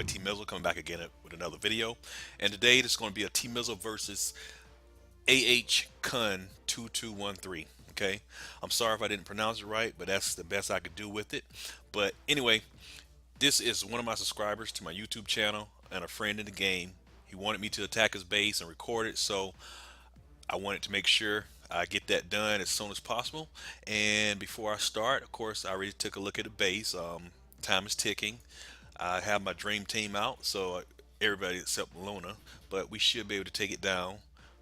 TMizzle coming back again with another video. And today this is going to be a TMizzle versus AhCun2213. Okay, I'm sorry if I didn't pronounce it right, but that's the best I could do with it. But anyway, this is one of my subscribers to my YouTube channel and a friend in the game. He wanted me to attack his base and record it, so I wanted to make sure I get that done as soon as possible. And before I start, of course, I already took a look at the base. Time is ticking. I have my dream team out, so everybody except Luna, but we should be able to take it down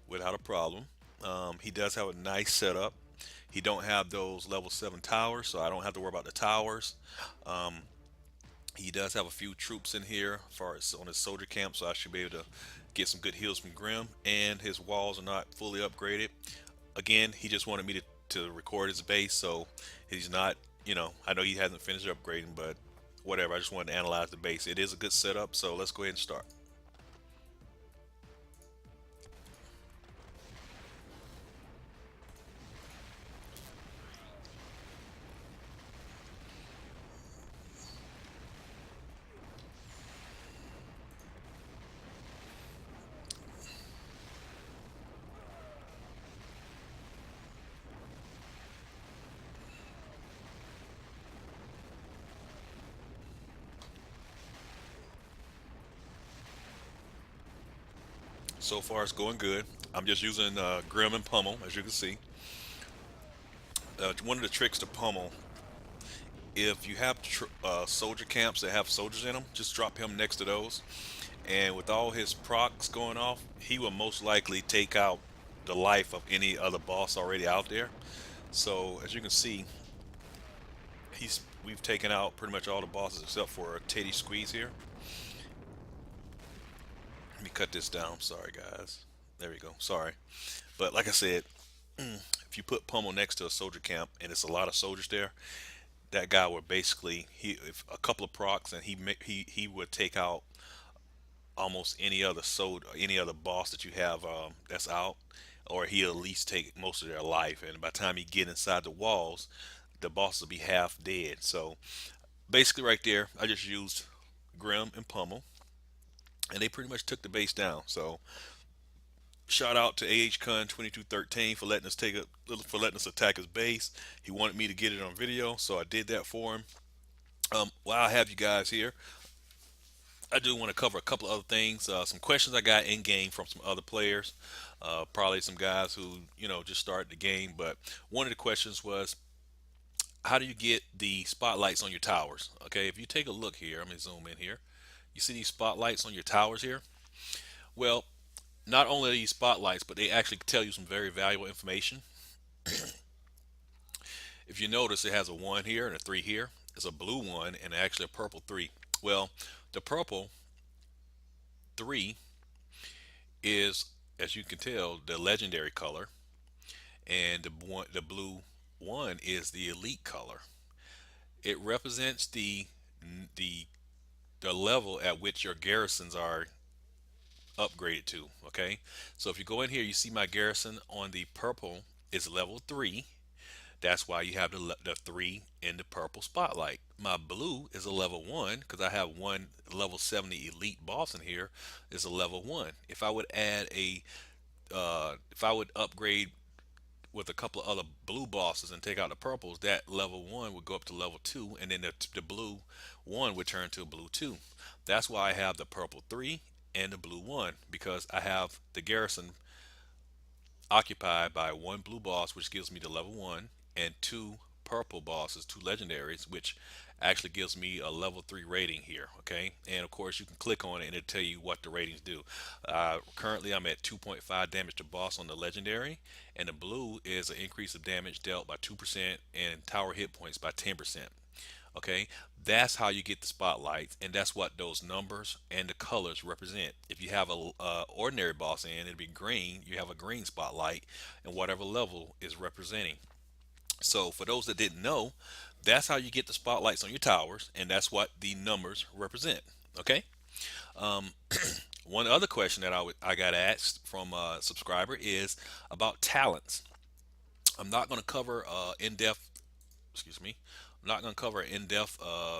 without a problem. He does have a nice setup. He don't have those level 7 towers, so I don't have to worry about the towers. Um, he does have a few troops in here as far as on his soldier camp, so I should be able to get some good heals from Grim, and his walls are not fully upgraded. Again, he just wanted me to record his base, so he's not, I know he hasn't finished upgrading, but whatever. I just wanted to analyze the base. It is a good setup, so let's go ahead and start. So far, it's going good. I'm just using Grim and Pummel, as you can see. One of the tricks to Pummel, if you have soldier camps that have soldiers in them, just drop him next to those. And with all his procs going off, he will most likely take out the life of any other boss already out there. So as you can see, we've taken out pretty much all the bosses except for Teddy Squeeze here. Let me cut this down. Sorry, guys. There we go. Sorry. But like I said, if you put Pummel next to a soldier camp and it's a lot of soldiers there, that guy would basically if a couple of procs and he would take out almost any other boss that you have that's out, or he'll at least take most of their life. And by the time you get inside the walls, the boss will be half dead. So basically, right there, I just used Grim and Pummel, and they pretty much took the base down. So shout out to AhCun2213 for letting us attack his base. He wanted me to get it on video, so I did that for him. While I have you guys here, I do want to cover a couple of other things. Some questions I got in game from some other players, probably some guys who just started the game. But one of the questions was, how do you get the spotlights on your towers? Okay, if you take a look here, let me zoom in here. You see these spotlights on your towers here? Well, not only are these spotlights, but they actually tell you some very valuable information. If you notice, it has a 1 here and a 3 here. It's a blue 1 and actually a purple 3. Well, the purple 3 is, as you can tell, the legendary color, and the blue 1 is the elite color. It represents the the level at which your garrisons are upgraded to. Okay, so if you go in here, you see my garrison on the purple is level 3. That's why you have the 3 in the purple spotlight. My blue is a level 1 because I have one level 70 elite boss in here is a level 1. If I would add if I would upgrade with a couple of other blue bosses and take out the purples, that level 1 would go up to level 2, and then the blue 1 would turn to a blue 2. That's why I have the purple 3 and the blue 1, because I have the garrison occupied by one blue boss, which gives me the level 1, and two purple bosses, two legendaries, which actually gives me a level 3 rating here. Okay, and of course you can click on it and it'll tell you what the ratings do. Currently I'm at 2.5 damage to boss on the legendary, and the blue is an increase of damage dealt by 2% and tower hit points by 10%. Okay, that's how you get the spotlights, and that's what those numbers and the colors represent. If you have a ordinary boss in, it'll be green. You have a green spotlight, and whatever level is representing. So for those that didn't know, that's how you get the spotlights on your towers, and that's what the numbers represent. Okay. Um, One other question that I got asked from a subscriber is about talents. I'm not going to cover in-depth excuse me. I'm not going to cover an in-depth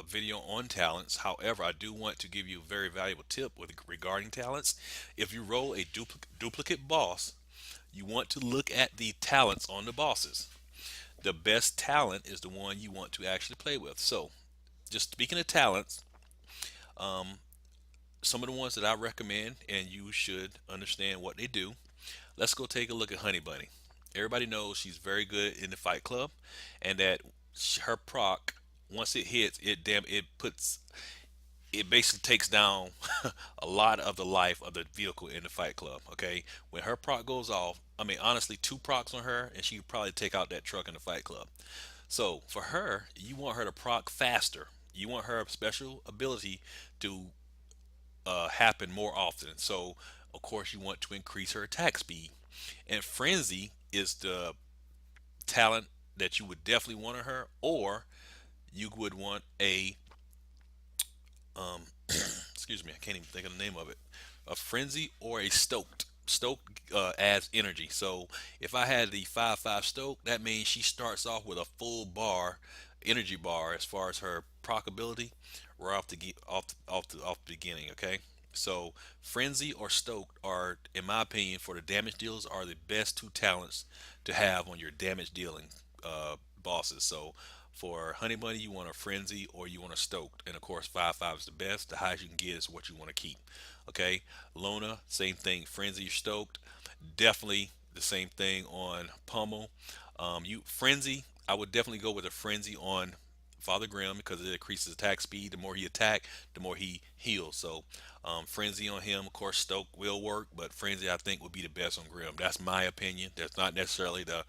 video on talents. However, I do want to give you a very valuable tip with regarding talents. If you roll a duplicate boss, you want to look at the talents on the bosses. The best talent is the one you want to actually play with. So, just speaking of talents, some of the ones that I recommend, and you should understand what they do. Let's go take a look at Honey Bunny. Everybody knows she's very good in the Fight Club, and that her proc, once it hits, it basically takes down a lot of the life of the vehicle in the Fight Club. Okay, when her proc goes off, I mean honestly, two procs on her, and she could probably take out that truck in the Fight Club. So for her, you want her to proc faster. You want her special ability to happen more often. So of course you want to increase her attack speed. And Frenzy is the talent that you would definitely want on her, or you would want a excuse me, I can't even think of the name of it. A frenzy or a stoked. Stoked adds energy. So if I had the 5/5 stoke, that means she starts off with a full bar, energy bar as far as her proc ability, right off the off the beginning. Okay. So frenzy or stoked are, in my opinion, for the damage dealers, are the best two talents to have on your damage dealing bosses. So for Honey Bunny, you want a frenzy or you want a stoked, and of course 5/5 is the best. The highest you can get is what you want to keep. Okay, Luna, same thing. Frenzy, stoked, definitely the same thing on Pummel. You frenzy, I would definitely go with a frenzy on Father Grimm because it increases attack speed. The more he attack, the more he heals. So frenzy on him, of course, stoke will work, but frenzy I think would be the best on Grimm. That's my opinion. That's not necessarily the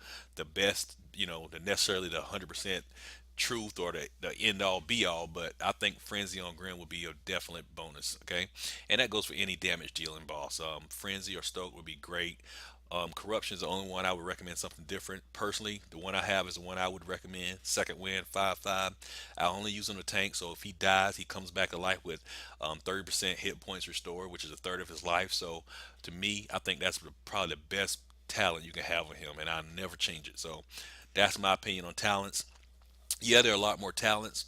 best, the necessarily the 100% truth or the end all be all, but I think frenzy on Grimm would be a definite bonus. Okay, and that goes for any damage dealing boss. Frenzy or stoke would be great. Corruption is the only one I would recommend something different. Personally, the one I have is the one I would recommend. Second wind, 5/5. I only use him to tank, so if he dies, he comes back to life with 30% hit points restored, which is a third of his life. So to me, I think that's probably the best talent you can have on him, and I never change it. So that's my opinion on talents. Yeah, there are a lot more talents.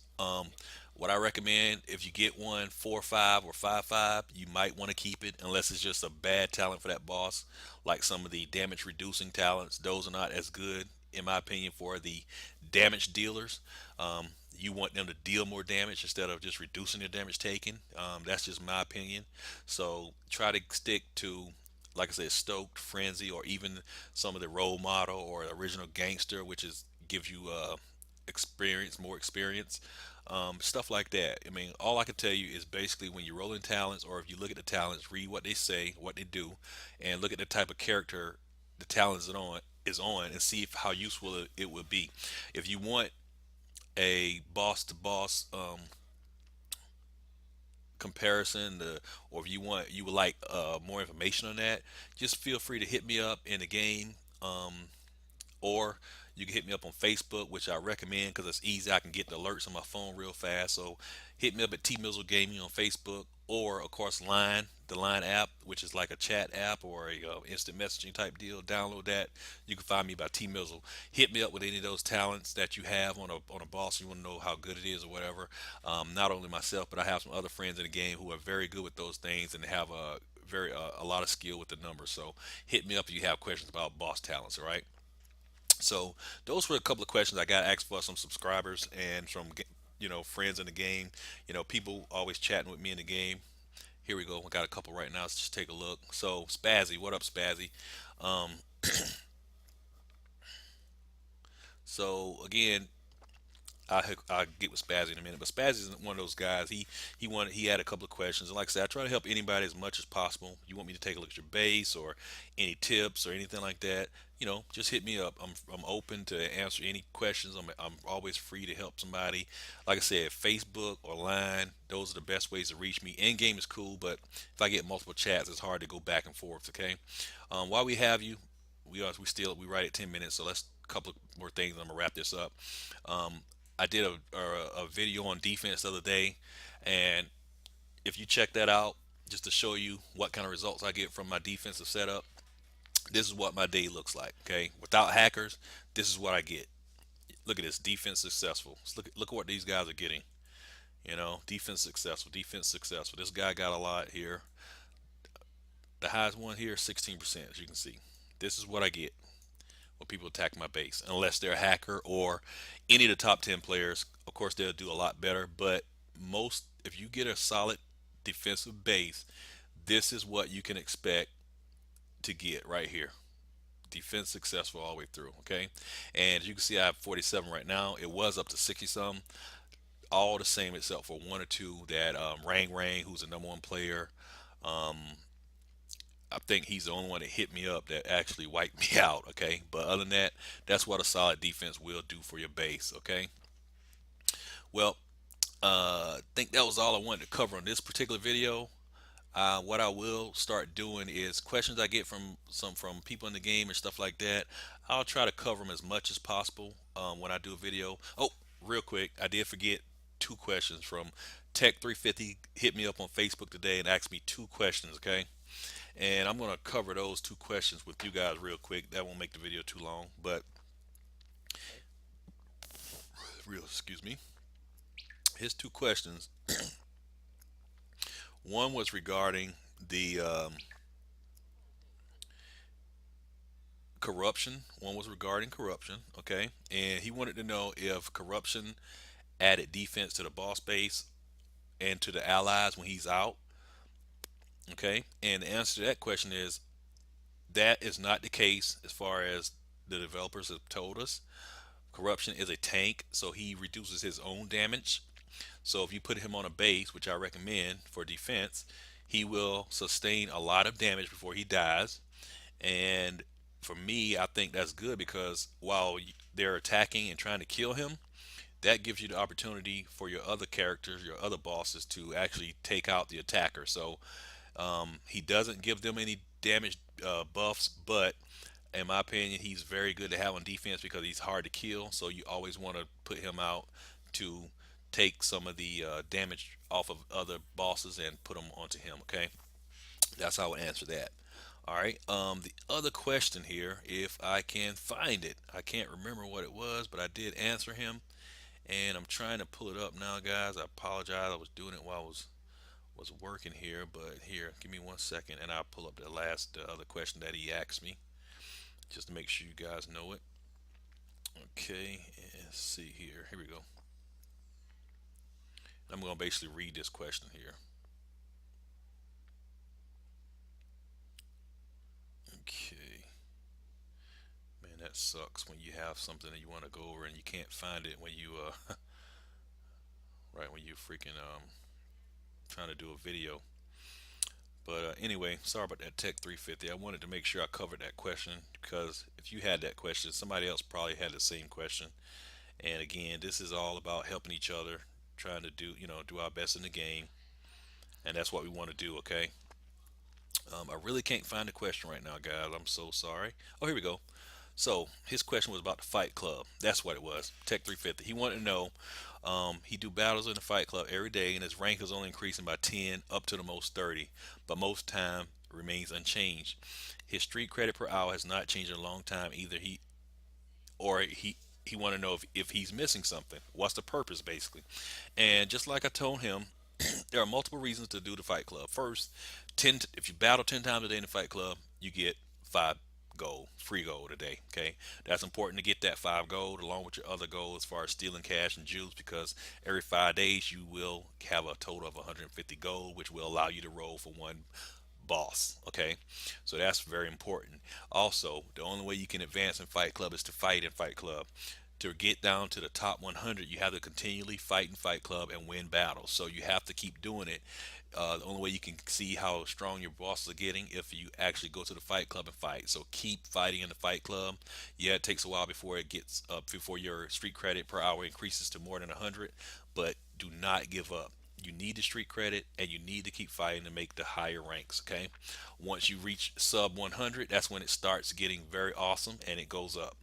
What I recommend, if you get one 4/5 or 5/5, you might want to keep it unless it's just a bad talent for that boss. Like some of the damage reducing talents, those are not as good in my opinion for the damage dealers. You want them to deal more damage instead of just reducing the damage taken. That's just my opinion. So try to stick to, like I said, stoked, frenzy, or even some of the role model or original gangster, which is gives you experience, more experience, stuff like that. I mean, all I can tell you is basically when you're rolling talents, or if you look at the talents, read what they say, what they do, and look at the type of character the talent is on, and see if, how useful it would be. If you want a boss to boss comparison, or if you would like more information on that, just feel free to hit me up in the game. Or you can hit me up on Facebook, which I recommend because it's easy. I can get the alerts on my phone real fast. So hit me up at TMizzleGaming on Facebook, or of course Line, the Line app, which is like a chat app or a instant messaging type deal. Download that. You can find me by TMizzle. Hit me up with any of those talents that you have on a boss. You want to know how good it is or whatever. Not only myself, but I have some other friends in the game who are very good with those things and have a lot of skill with the numbers. So hit me up if you have questions about boss talents. All right. So those were a couple of questions I got asked for some subscribers and from friends in the game. People always chatting with me in the game. Here we go. I got a couple right now. Let's just take a look. So Spazzy, what up, Spazzy? Um, so again, I'll get with Spazzy in a minute, but Spazzy is one of those guys. He had a couple of questions, and like I said, I try to help anybody as much as possible. You want me to take a look at your base or any tips or anything like that? Just hit me up. I'm open to answer any questions. I'm always free to help somebody. Like I said, Facebook or Line, those are the best ways to reach me. In game is cool, but if I get multiple chats, it's hard to go back and forth. Okay. While we have you, we right at 10 minutes, so let's couple of more things. I'm gonna wrap this up. Um, I did a video on defense the other day, and if you check that out, just to show you what kind of results I get from my defensive setup, this is what my day looks like. Okay, without hackers, this is what I get. Look at this defense successful. Look at what these guys are getting. Defense successful, defense successful. This guy got a lot here. The highest one here is 16%, as you can see. This is what I get when people attack my base, unless they're a hacker or any of the top 10 players. Of course, they'll do a lot better, but most, if you get a solid defensive base, this is what you can expect to get right here. Defense successful all the way through. Okay, and as you can see, I have 47 right now. It was up to 60 some. All the same except for one or two that Rang, who's the number one player. Um, I think he's the only one that hit me up that actually wiped me out. Okay, but other than that, that's what a solid defense will do for your base. Okay, well, I think that was all I wanted to cover on this particular video. What I will start doing is questions I get from people in the game and stuff like that. I'll try to cover them as much as possible when I do a video. Oh, real quick, I did forget two questions from Tech350. Hit me up on Facebook today and asked me two questions. Okay, and I'm gonna cover those two questions with you guys real quick. That won't make the video too long, but real, excuse me. His two questions. One was regarding the corruption. One was regarding corruption. Okay, and he wanted to know if corruption added defense to the boss base and to the allies when he's out. Okay, and the answer to that question is that is not the case as far as the developers have told us. Corruption is a tank, so he reduces his own damage. So if you put him on a base, which I recommend for defense, he will sustain a lot of damage before he dies. And for me, I think that's good because while they're attacking and trying to kill him, that gives you the opportunity for your other characters, your other bosses, to actually take out the attacker. So he doesn't give them any damage buffs, but in my opinion, he's very good to have on defense because he's hard to kill. So you always want to put him out to take some of the damage off of other bosses and put them onto him. Okay, that's how I would answer that. All right. The other question here, if I can find it, I can't remember what it was, but I did answer him, and I'm trying to pull it up now, guys. I apologize. I was doing it while I was working here, but here, give me 1 second, and I'll pull up the other question that he asked me, just to make sure you guys know it. Okay, let's see here. Here we go. I'm going to basically read this question here. Okay. Man, that sucks when you have something that you want to go over and you can't find it when you right when you freaking trying to do a video. But anyway, sorry about that Tech 350. I wanted to make sure I covered that question because if you had that question, somebody else probably had the same question. And again, this is all about helping each other, trying to do our best in the game, and that's what we want to do. Okay. I really can't find the question right now, guys. I'm so sorry. Oh, here we go. So his question was about the Fight Club. That's what it was. Tech 350. He wanted to know. He do battles in the Fight Club every day, and his rank is only increasing by 10 up to the most 30, but most time remains unchanged. His street credit per hour has not changed in a long time either. He want to know if he's missing something. What's the purpose, basically? And just like I told him, there are multiple reasons to do the Fight Club. First, if you battle 10 times a day in the Fight Club, you get 5 gold, free gold a day. Okay, that's important to get that 5 gold along with your other goals as far as stealing cash and jewels, because every 5 days you will have a total of 150 gold, which will allow you to roll for one boss. Okay, so that's very important. Also, the only way you can advance in Fight Club is to fight in Fight Club. To get down to the top 100, you have to continually fight in Fight Club and win battles. So you have to keep doing it. The only way you can see how strong your bosses are getting if you actually go to the Fight Club and fight. So keep fighting in the Fight Club. Yeah, it takes a while before it gets up, before your street credit per hour increases to more than 100, but do not give up. You need the street credit and you need to keep fighting to make the higher ranks. Okay, once you reach sub 100, that's when it starts getting very awesome and it goes up.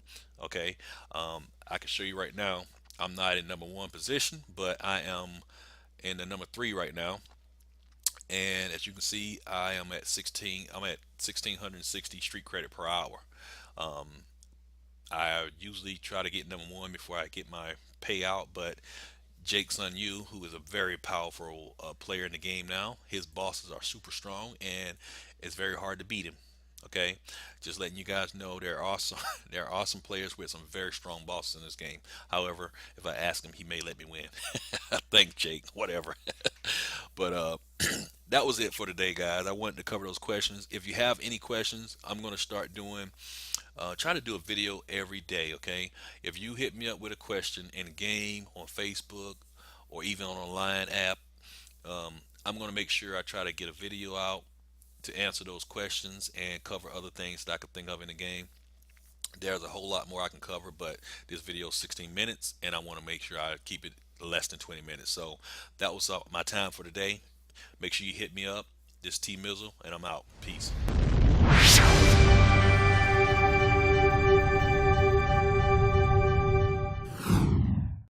Okay, I can show you right now. I'm not in number one position, but I am in the number three right now. And as you can see, I am at 16. I'm at 1660 street credit per hour. Um, I usually try to get number one before I get my payout, but Jake Sun Yu, who is a very powerful player in the game now, his bosses are super strong and it's very hard to beat him. Okay, just letting you guys know they're awesome. They're awesome players with some very strong bosses in this game. However, if I ask him, he may let me win. Thanks, Jake. Whatever. But that was it for today, guys. I wanted to cover those questions. If you have any questions, I'm going to start doing try to do a video every day, okay? If you hit me up with a question in a game, on Facebook, or even on a line app, um, I'm going to make sure I try to get a video out to answer those questions and cover other things that I could think of in the game. There's a whole lot more I can cover, but this video is 16 minutes, and I want to make sure I keep it less than 20 minutes. So that was my time for today. Make sure you hit me up. This T Mizzle, and I'm out. Peace.